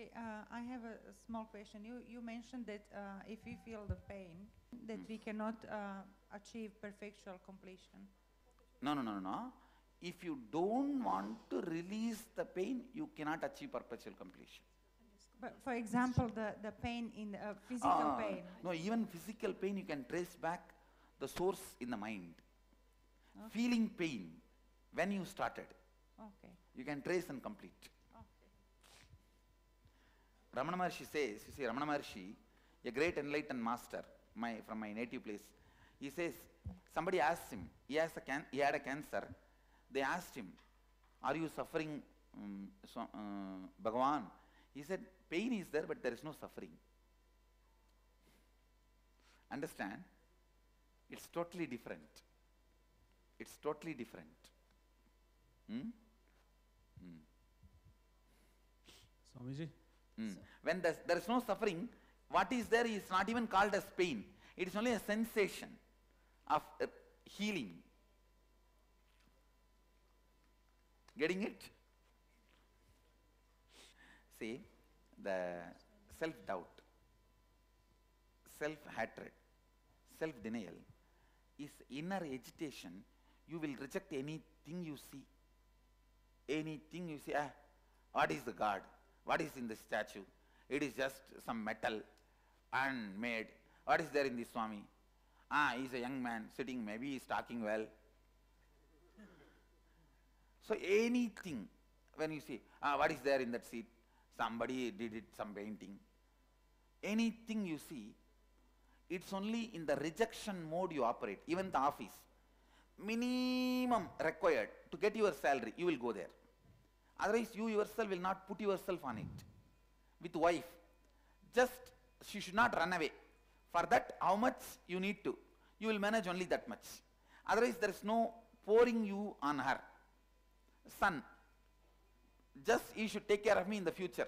Okay, I have a small question. You mentioned that if we feel the pain, that we cannot achieve perpetual completion. No. If you don't want to release the pain, you cannot achieve perpetual completion. But for example, the pain in physical pain. No, even physical pain, you can trace back the source in the mind. Okay. Feeling pain when you started. Okay. You can trace and complete. Okay. Ramana Maharshi says, you see, Ramana Maharshi, a great enlightened master from my native place, he says, somebody asked him, he had a cancer, they asked him, are you suffering, Bhagavan? He said, pain is there, but there is no suffering. Understand? It's totally different. It's totally different. Swamiji? When there is no suffering, what is there is not even called as pain. It is only a sensation of healing. Getting it? See, the self-doubt, self-hatred, self-denial is inner agitation. You will reject anything you see. Anything you see, what is the God? What is in the statue? It is just some metal and made. What is there in this Swami? He is a young man sitting, maybe he is talking well. So anything, when you see, what is there in that seat? Somebody did it, some painting. Anything you see, it's only in the rejection mode you operate. Even the office, minimum required to get your salary, you will go there. Otherwise, you yourself will not put yourself on it. With wife, just she should not run away. For that, how much you need to? You will manage only that much. Otherwise, there is no pouring you on her. Son, just he should take care of me in the future.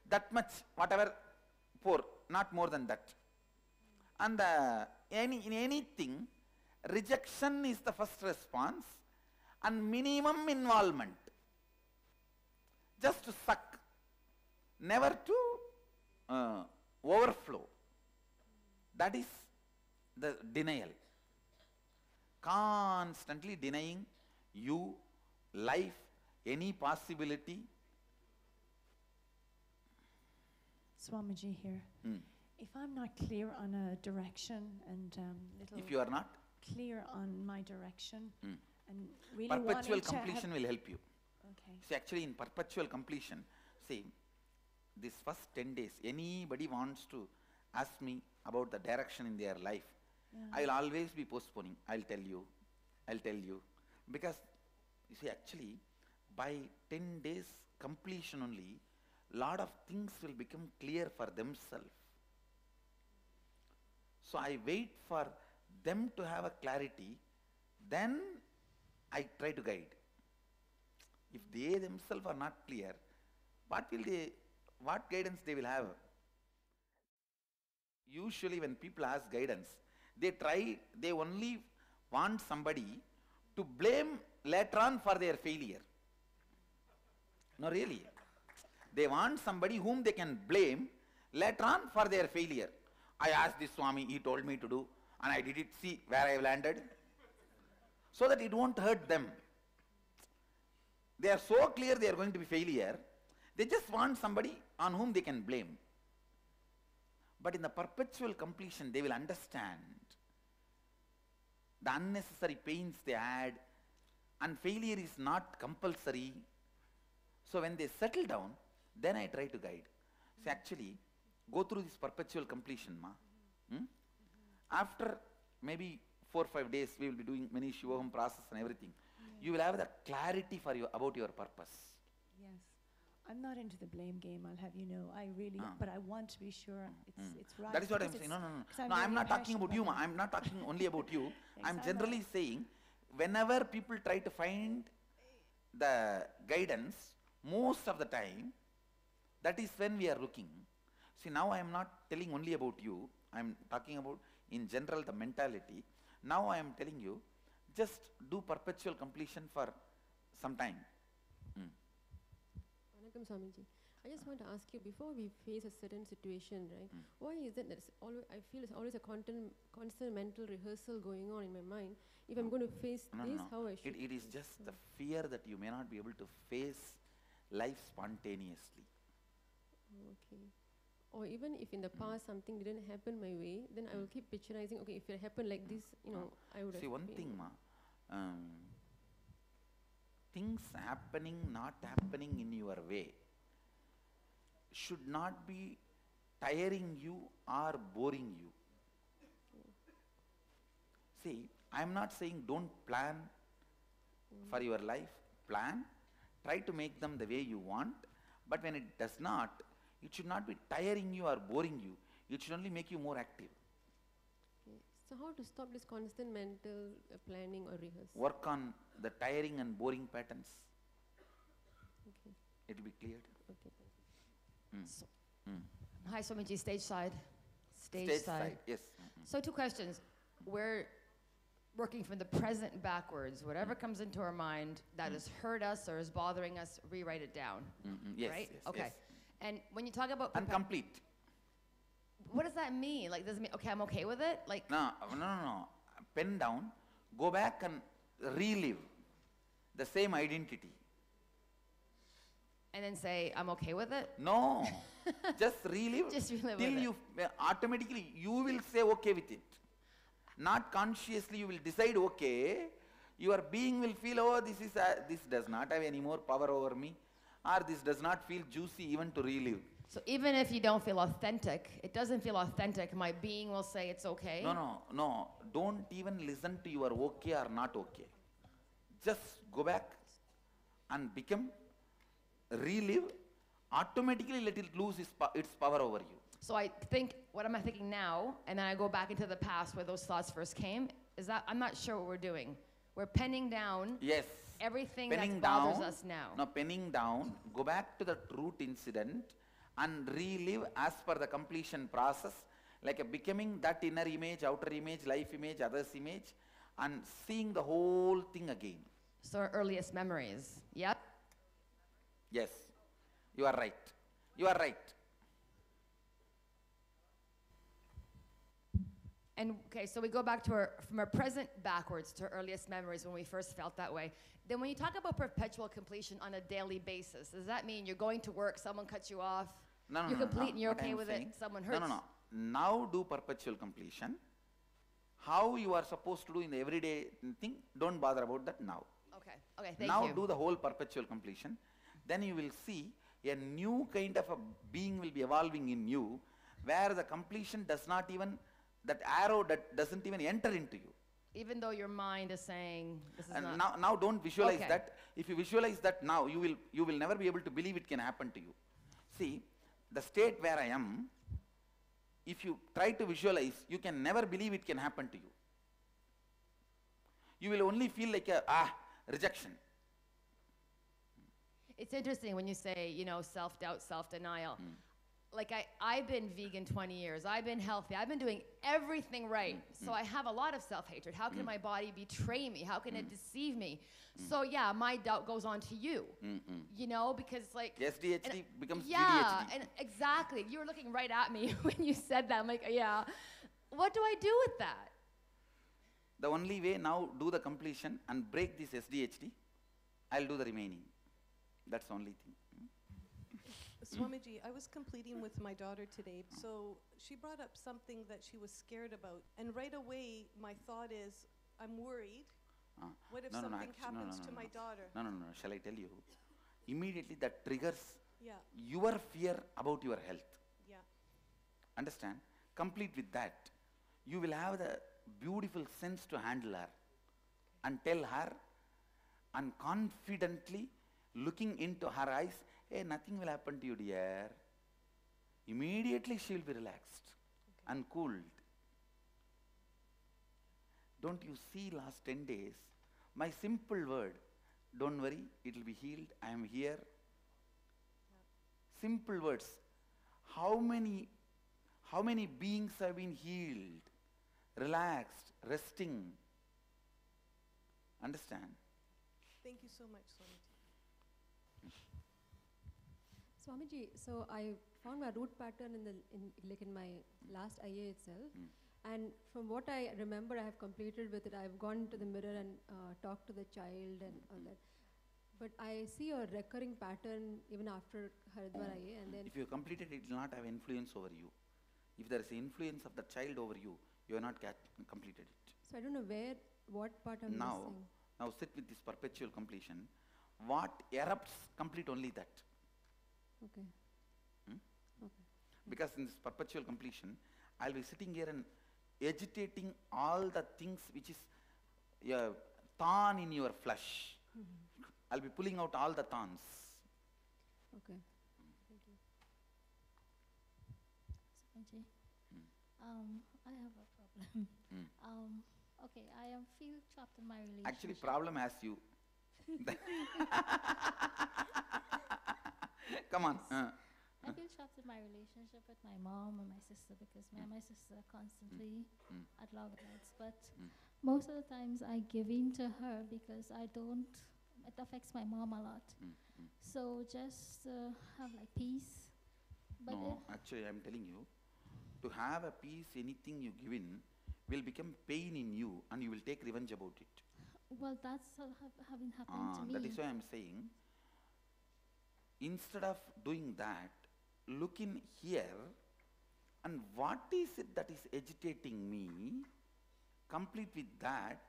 That much, whatever, pour, not more than that. And in anything, rejection is the first response and minimum involvement. Just to suck, never to overflow. That is the denial. Constantly denying you, life, any possibility. Swamiji here. If I'm not clear on a direction and if you are not clear on my direction and really perpetual wanting completion will help you. Okay. See, actually in perpetual completion, see, this first 10 days, anybody wants to ask me about the direction in their life, I will always be postponing. I'll tell you. Because, you see, actually, by 10 days completion only, lot of things will become clear for themselves. So I wait for them to have a clarity, then I try to guide. If they themselves are not clear, what guidance they will have? Usually when people ask guidance, they only want somebody to blame later on for their failure. No, really. They want somebody whom they can blame later on for their failure. I asked this Swami, he told me to do, and I did it, see where I have landed. So that it won't hurt them. They are so clear they are going to be failure, they just want somebody on whom they can blame. But in the perpetual completion, they will understand the unnecessary pains they had, and failure is not compulsory. So when they settle down, then I try to guide. So actually, go through this perpetual completion, ma. After maybe 4 or 5 days, we will be doing many Shivaham process and everything. You will have the clarity for you about your purpose. Yes. I'm not into the blame game, I'll have you know. I really, but I want to be sure it's right. That is what I'm saying. No, I'm not talking about you, ma. I'm not talking only about you. I'm generally saying, whenever people try to find the guidance, most of the time, that is when we are looking. See, now I am not telling only about you. I am talking about, in general, the mentality. Now I am telling you, just do perpetual completion for some time. Vanakkam Swamiji. I just want to ask you, before we face a certain situation, right, why is it that I feel it's always a constant mental rehearsal going on in my mind? If I'm going to face this, how I should... It is just the fear that you may not be able to face life spontaneously. Okay. Or even if in the past something didn't happen my way, then I will keep picturizing, okay, if it happened like this, you know, I would have... See, one thing, things happening, not happening in your way should not be tiring you or boring you. See, I am not saying don't plan for your life. Plan, try to make them the way you want, but when it does not, it should not be tiring you or boring you. It should only make you more active. Okay. So how to stop this constant mental planning or rehearsal? Work on the tiring and boring patterns. Okay. It will be cleared. Okay. So, hi, Swamiji, stage side. Stage side. Yes. So 2 questions. We're working from the present backwards. Whatever comes into our mind that has hurt us or is bothering us, rewrite it down. Yes, right? yes, Okay. yes. And when you talk about And complete. what does that mean? Like, does it mean, okay, I'm okay with it? Like, No. Pen down, go back and relive the same identity. and then say, I'm okay with it? No, just relive Just relive till with it. you automatically you will say okay with it. Not consciously you will decide okay. Your being will feel, oh, this does not have any more power over me, or this does not feel juicy even to relive. So even if you don't feel authentic, it doesn't feel authentic, my being will say it's okay? No. Don't even listen to your okay or not okay. Just go back and relive, automatically let it lose its power over you. So I think, what am I thinking now? And then I go back into the past where those thoughts first came. Is that, I'm not sure what we're doing. We're penning down Yes. everything Penning that bothers down, us now. No, penning down, go back to the root incident and relive as per the completion process, like a becoming that inner image, outer image, life image, others image, and seeing the whole thing again. So our earliest memories. Yep. Yes, you are right. You are right. And okay, so we go back to from our present backwards to our earliest memories when we first felt that way. Then when you talk about perpetual completion on a daily basis, does that mean you're going to work, someone cuts you off, you're complete and you're okay with it, someone hurts? No. Now do perpetual completion. How you are supposed to do in the everyday thing, don't bother about that now. Okay, thank you. Now do the whole perpetual completion. Then you will see a new kind of a being will be evolving in you, where the completion does not even, that arrow that doesn't even enter into you. Even though your mind is saying this is And not... now don't visualize Okay. that. If you visualize that now, you will never be able to believe it can happen to you. See, the state where I am, if you try to visualize, you can never believe it can happen to you. You will only feel like rejection. It's interesting when you say, self-doubt, self-denial. Like I've been vegan 20 years. I've been healthy. I've been doing everything right. So I have a lot of self-hatred. How can my body betray me? How can it deceive me? So yeah, my doubt goes on to you. Because like... SDHD becomes yeah, GDHD. and exactly. You were looking right at me when you said that. I'm like, yeah. What do I do with that? The only way now, do the completion and break this SDHD. I'll do the remaining. That's the only thing. Swamiji, I was completing with my daughter today, so she brought up something that she was scared about, and right away my thought is, I'm worried. What if something happens to my daughter? No. Shall I tell you? Immediately that triggers Yeah, your fear about your health. yeah. Understand? Complete with that. You will have the beautiful sense to handle her and tell her, and confidently looking into her eyes, hey, nothing will happen to you, dear. Immediately she will be relaxed and cooled. Don't you see last 10 days, my simple word, don't worry, it will be healed, I am here. Simple words. How many beings have been healed, relaxed, resting? Understand? Thank you so much, Swamiji. Swamiji, so I found my root pattern in my last IA itself. And from what I remember, I have completed with it. I've gone to the mirror and talked to the child and all that. But I see a recurring pattern even after Haridwar IA. And then if you completed it, will not have influence over you. If there is influence of the child over you, you have not completed it. So I don't know what part I'm missing. Now sit with this perpetual completion. What erupts, complete only that. Okay. Okay. Because in this perpetual completion, I'll be sitting here and agitating all the things which is a thorn in your flesh. I'll be pulling out all the thorns. Okay. Thank you. Swamiji, I have a problem. Okay, I feel trapped in my relationship. Actually, problem has you. Come on. I feel trapped in my relationship with my mom and my sister because me and my sister are constantly at loggerheads. But most of the times I give in to her because it affects my mom a lot. So just have like peace. But no, actually I'm telling you, to have a peace, anything you give in will become pain in you and you will take revenge about it. Well, that's having happened to me. That is why I'm saying, instead of doing that, look in here and what is it that is agitating me, complete with that,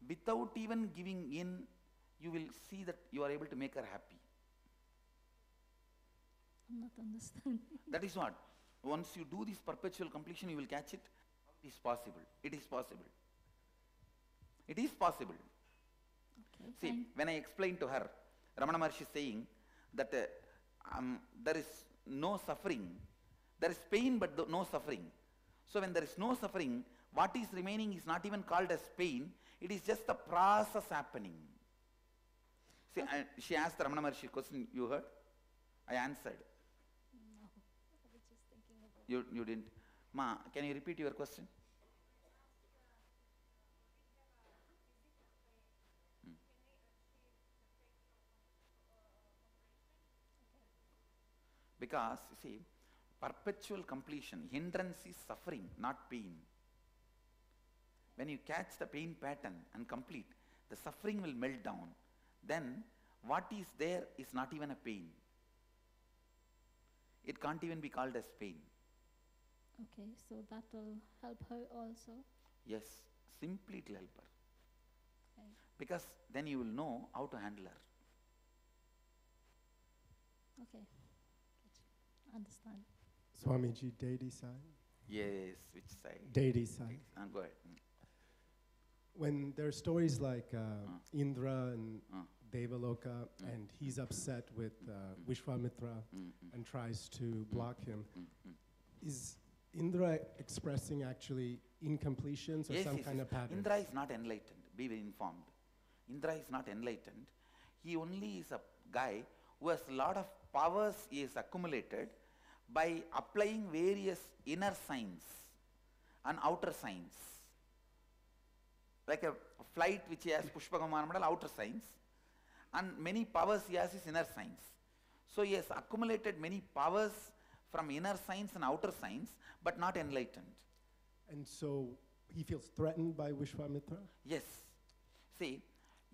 without even giving in, you will see that you are able to make her happy. I'm not understanding. That is what. Once you do this perpetual completion, you will catch it. It is possible. It is possible. It is possible. Okay, see, fine. when I explained to her, Ramana Maharshi is saying that there is no suffering. There is pain but no suffering. So when there is no suffering, what is remaining is not even called as pain. It is just the process happening. See, she asked Ramana Maharshi question, you heard? I answered. No, I was just thinking about You didn't. Ma, can you repeat your question? Because, you see, perpetual completion, hindrance is suffering, not pain. When you catch the pain pattern and complete, the suffering will melt down. Then, what is there is not even a pain. It can't even be called as pain. Okay, so that will help her also? Yes, simply it will help her. Okay. Because then you will know how to handle her. Okay. Understand. Swamiji, deity side? Yes, which side? Deity side. Go ahead. When there are stories like Indra and Devaloka, and he's upset with Vishwamitra and tries to block him, is Indra expressing actually incompletions or yes, some yes, kind of pattern? Indra is not enlightened, be very informed. Indra is not enlightened. He only is a guy who has a lot of powers he has accumulated by applying various inner signs and outer signs. Like a flight which he has Pushpagamana, outer signs, and many powers he has his inner signs. So he has accumulated many powers from inner signs and outer signs, but not enlightened. And so he feels threatened by Vishwamitra? Yes. See,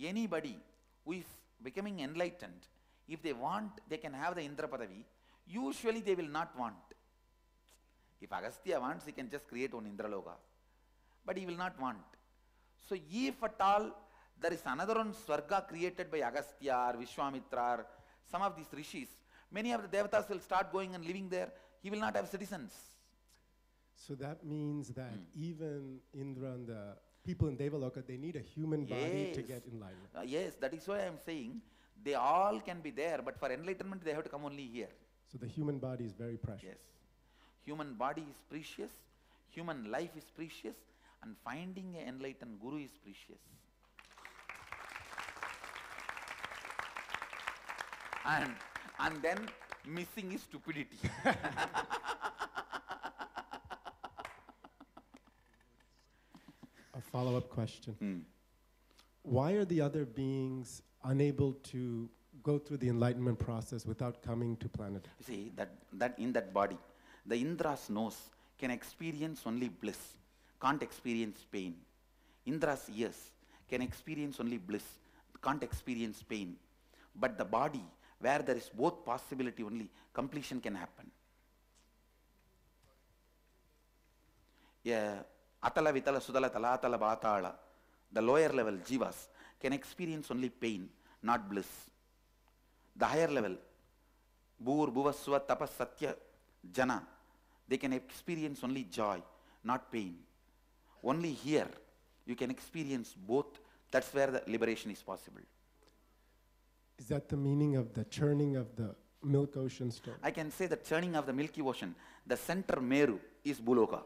anybody who is becoming enlightened, if they want, they can have the Indra Padavi. Usually they will not want. If Agastya wants, he can just create one Indra Loka. But he will not want. So if at all there is another one Swarga created by Agastya or Vishwamitra or some of these rishis, many of the devatas will start going and living there. He will not have citizens. So that means that even Indra and the people in Devaloka, they need a human body to get enlightenment. Yes, that is why I am saying they all can be there, but for enlightenment they have to come only here. So the human body is very precious. Yes. Human body is precious, human life is precious, and finding an enlightened guru is precious. And then missing is stupidity. A follow-up question. Why are the other beings unable to go through the enlightenment process without coming to planet Earth. You see, that in that body, the Indra's nose can experience only bliss, can't experience pain. Indra's ears can experience only bliss, can't experience pain. But the body, where there is both possibility only, completion can happen. Yeah, Atala Vitala Sudala Talatala Bhatala, the lower level jivas can experience only pain, not bliss. The higher level, Bhur, Bhuvasva, Tapas, Satya, Jana, they can experience only joy, not pain. Only here you can experience both. That's where the liberation is possible. Is that the meaning of the churning of the milk ocean story? I can say the churning of the Milky Ocean, the center Meru is Buloka.